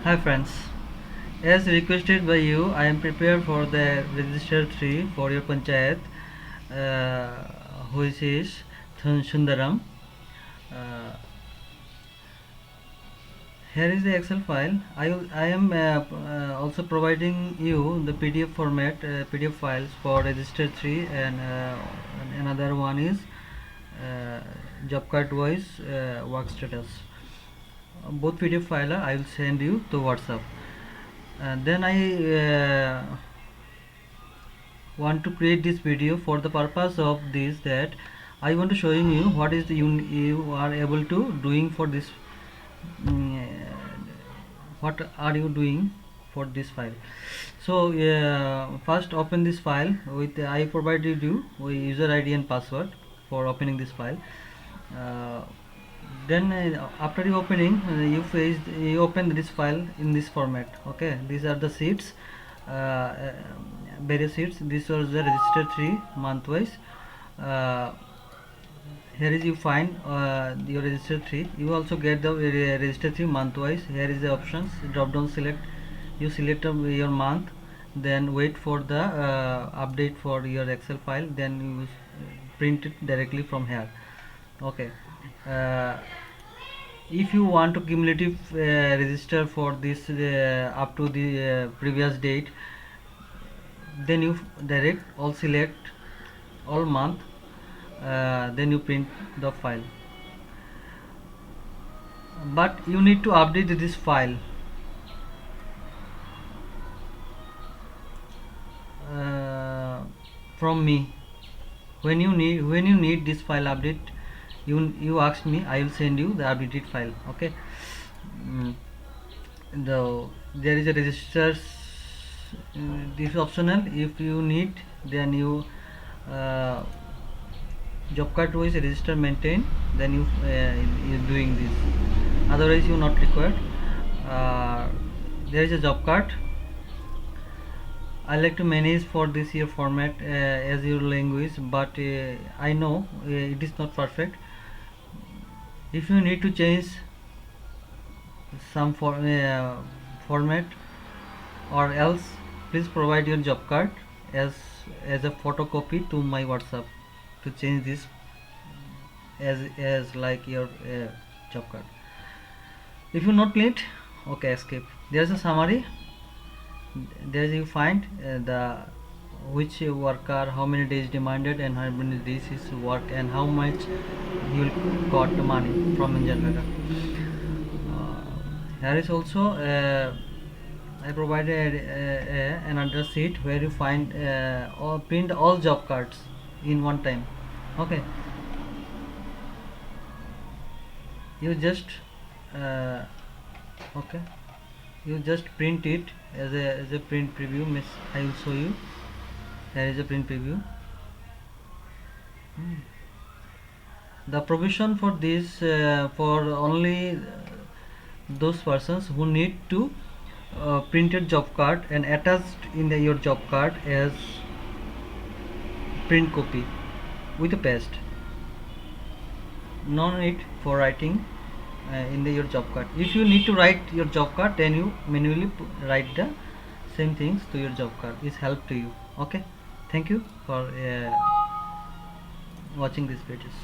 Hi friends, as requested by you, I am prepared for the register 3 for your panchayat, uh, which is Sundaram. Uh, Here is the Excel file. I am also providing you the PDF format, PDF files for register 3, and another one is uh, job card wise work status. Both PDF file I will send you to WhatsApp. Then I want to create this video for the purpose of this, that I want to showing you what is the you are able to doing for this. What are you doing for this file? So first open this file with I provided you with user ID and password for opening this file. uh, then after you opening, you open this file in this format. Okay, these are the sheets, various sheets. This was the register 3 month wise. uh, Here is you find your register 3. You also get the register 3 month wise. Here is the options, drop down, select, you select your month, then wait for the update for your Excel file, then you print it directly from here. Okay. uh, if you want to cumulative register for this up to the previous date, then you direct all, select all month, then you print the file. But you need to update this file uh, from me. When you need this file update, you ask me, I will send you the updated file. Okay. mm, there is a registers, this is optional. If you need, then you uh, job card wise register maintain, then you doing this, otherwise you not required. There is a job card. I like to manage for this year format as your language, but I know it is not perfect. If you need to change some format or else, please provide your job card as a photocopy to my WhatsApp to change this as like your job card. If you not need, okay, escape. There's a summary. There you find the which worker, how many days demanded, and how many days is work, and how much he will got the money from Injera. Here is also I provided another sheet where you find or print all job cards in one time. Okay, you just uh, okay, you just print it as a print preview. Miss, I will show you. There is a print preview. The provision for this for only those persons who need to printed job card and attached in your job card as print copy with a paste. No need for writing your job card. If you need to write your job card, then you manually write the same things to your job card. Is help to you. Okay, thank you for watching these videos.